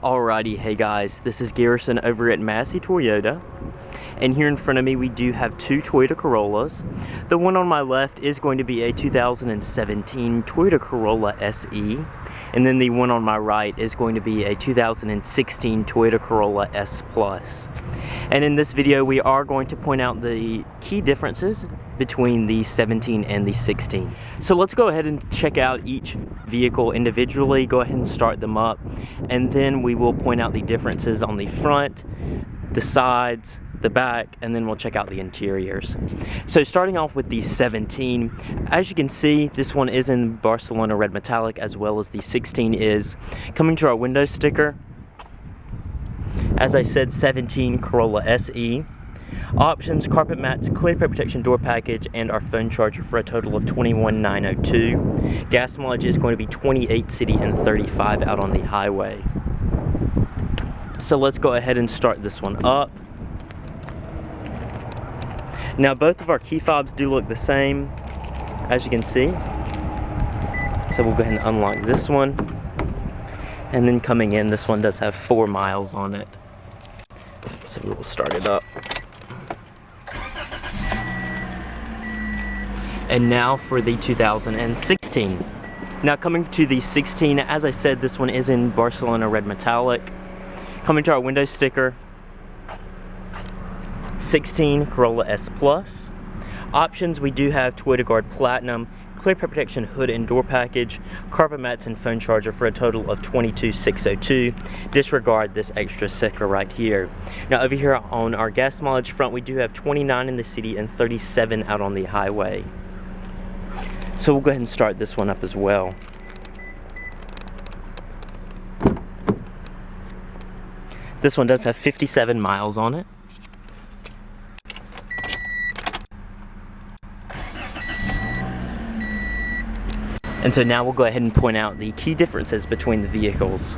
Alrighty, hey guys, this is Garrison over at Massey Toyota, and here in front of me we do have two Toyota Corollas. The one on my left is going to be a 2017 Toyota Corolla SE, and then the one on my right is going to be a 2016 Toyota Corolla S Plus. And in this video we are going to point out the key differences between the 17 and the 16. So let's go ahead and check out each vehicle individually, go ahead and start them up, and then we will point out the differences on the front, the sides, the back, and then we'll check out the interiors. So starting off with the 17, as you can see, this one is in Barcelona red metallic, as well as the 16 is. Coming to our window sticker, as I said, 17 Corolla SE. Options: carpet mats, clear paper protection door package, and our phone charger for a total of $21,902. Gas mileage is going to be 28 city and 35 out on the highway. So let's go ahead and start this one up. Now both of our key fobs do look the same, as you can see. So we'll go ahead and unlock this one. And then coming in, this one does have 4 miles on it. So we will start it up. And now for the 2016. Now coming to the 16, as I said, this one is in Barcelona red metallic. Coming to our window sticker, 16 Corolla S Plus. Options: we do have Toyota Guard Platinum, clear paper protection hood and door package, carpet mats, and phone charger for a total of $22,602. Disregard this extra sticker right here. Now over here on our gas mileage front, we do have 29 in the city and 37 out on the highway. So we'll go ahead and start this one up as well. This one does have 57 miles on it. And so now we'll go ahead and point out the key differences between the vehicles.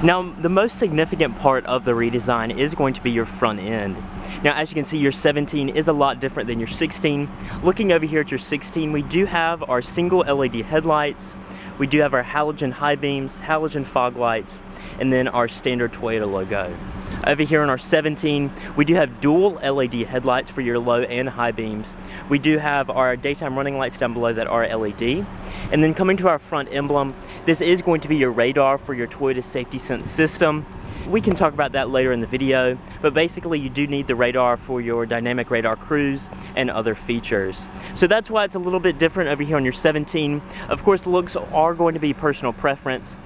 Now, the most significant part of the redesign is going to be your front end. Now, as you can see, your 17 is a lot different than your 16. Looking over here at your 16, we do have our single LED headlights, we do have our halogen high beams, halogen fog lights, and then our standard Toyota logo. Over here on our 17, we do have dual LED headlights for your low and high beams. We do have our daytime running lights down below that are LED. And then coming to our front emblem, this is going to be your radar for your Toyota Safety Sense system. We can talk about that later in the video, but basically you do need the radar for your dynamic radar cruise and other features. So that's why it's a little bit different over here on your 17. Of course, looks are going to be personal preference.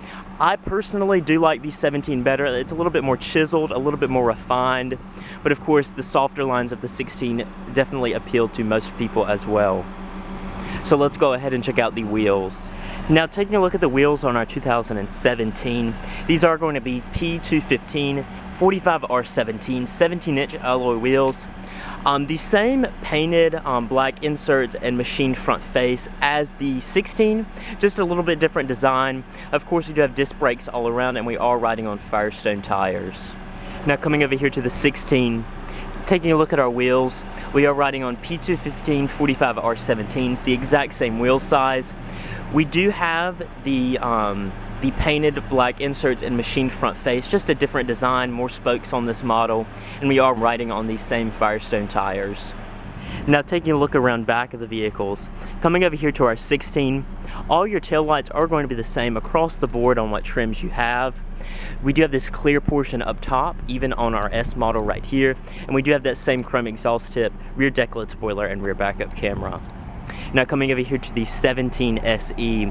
I personally do like the 17 better. It's a little bit more chiseled, a little bit more refined, but of course the softer lines of the 16 definitely appeal to most people as well. So let's go ahead and check out the wheels. Now taking a look at the wheels on our 2017, these are going to be P215 45R17 17-inch alloy wheels. The same painted black inserts and machined front face as the 16, just a little bit different design. Of course, we do have disc brakes all around, and we are riding on Firestone tires. Now coming over here to the 16, taking a look at our wheels, we are riding on P215 45R17s, the exact same wheel size. We do have the painted black inserts and machined front face, just a different design, more spokes on this model, and we are riding on these same Firestone tires. Now taking a look around back of the vehicles, coming over here to our 16, all your taillights are going to be the same across the board on what trims you have. We do have this clear portion up top, even on our S model right here, and we do have that same chrome exhaust tip, rear deck lid spoiler, and rear backup camera. Now coming over here to the 17 SE,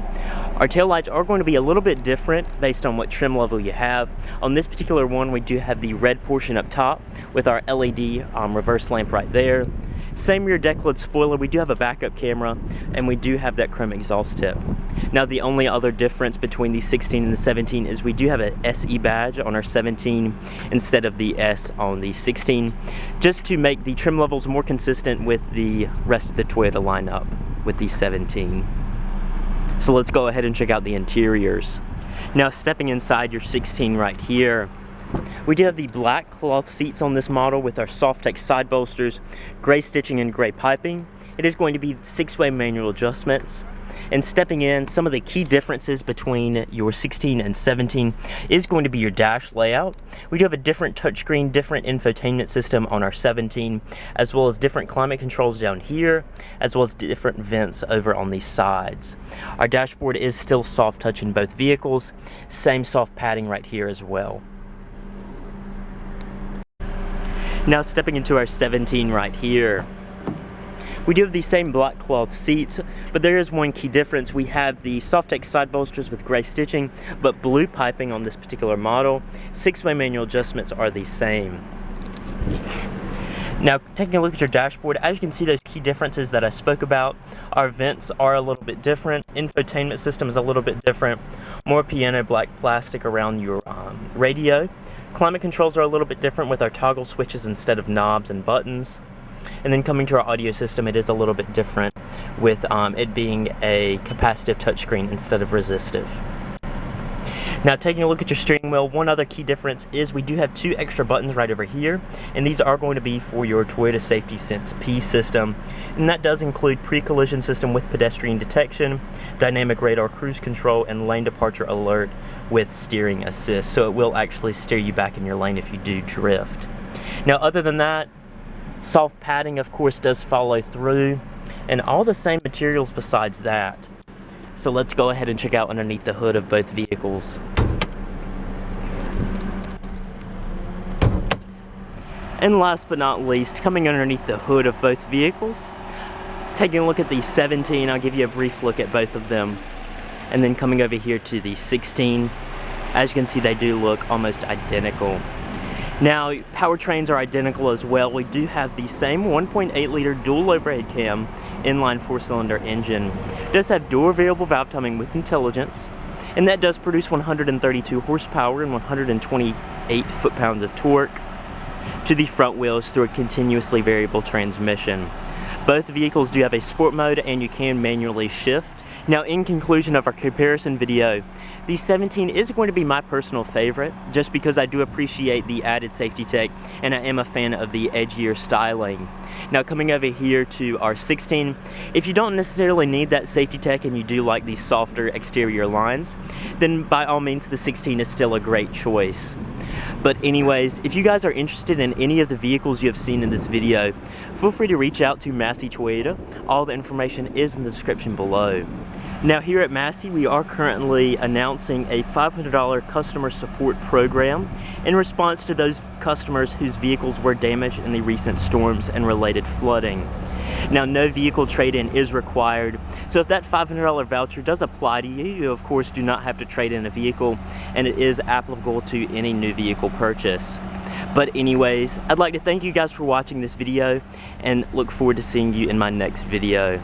our taillights are going to be a little bit different based on what trim level you have. On this particular one, we do have the red portion up top with our LED reverse lamp right there. Same rear deck lid spoiler, we do have a backup camera, and we do have that chrome exhaust tip. Now the only other difference between the 16 and the 17 is we do have an SE badge on our 17 instead of the S on the 16, just to make the trim levels more consistent with the rest of the Toyota lineup with the 17. So let's go ahead and check out the interiors. Now stepping inside your 16 right here, we do have the black cloth seats on this model with our Softex side bolsters, gray stitching and gray piping. It is going to be 6-way manual adjustments. And stepping in, some of the key differences between your 16 and 17 is going to be your dash layout. We do have a different touchscreen, different infotainment system on our 17, as well as different climate controls down here, as well as different vents over on the sides. Our dashboard is still soft touch in both vehicles, same soft padding right here as well. Now stepping into our 17 right here. We do have the same black cloth seats, but there is one key difference. We have the Softex side bolsters with gray stitching, but blue piping on this particular model. 6-way manual adjustments are the same. Now, taking a look at your dashboard, as you can see those key differences that I spoke about, our vents are a little bit different, infotainment system is a little bit different, more piano black plastic around your radio. Climate controls are a little bit different with our toggle switches instead of knobs and buttons. And then coming to our audio system, it is a little bit different with it being a capacitive touchscreen instead of resistive. Now taking a look at your steering wheel, one other key difference is we do have 2 extra buttons right over here, and these are going to be for your Toyota Safety Sense P system, and that does include pre-collision system with pedestrian detection, dynamic radar cruise control, and lane departure alert with steering assist, so it will actually steer you back in your lane if you do drift. Now other than that, soft padding of course does follow through, and all the same materials besides that. So let's go ahead and check out underneath the hood of both vehicles. And last but not least, coming underneath the hood of both vehicles, taking a look at the 17, I'll give you a brief look at both of them. And then coming over here to the 16, as you can see they do look almost identical. Now, powertrains are identical as well. We do have the same 1.8 liter dual overhead cam inline 4-cylinder engine. It does have dual variable valve timing with intelligence, and that does produce 132 horsepower and 128 foot-pounds of torque to the front wheels through a continuously variable transmission. Both vehicles do have a sport mode, and you can manually shift. Now, in conclusion of our comparison video, the 17 is going to be my personal favorite, just because I do appreciate the added safety tech, and I am a fan of the edgier styling. Now, coming over here to our 16, if you don't necessarily need that safety tech and you do like these softer exterior lines, then by all means the 16 is still a great choice. But anyways, if you guys are interested in any of the vehicles you have seen in this video, feel free to reach out to Massey Toyota. All the information is in the description below. Now here at Massey, we are currently announcing a $500 customer support program in response to those customers whose vehicles were damaged in the recent storms and related flooding. Now, no vehicle trade-in is required, so if that $500 voucher does apply to you, you of course do not have to trade in a vehicle, and it is applicable to any new vehicle purchase. But anyways, I'd like to thank you guys for watching this video and look forward to seeing you in my next video.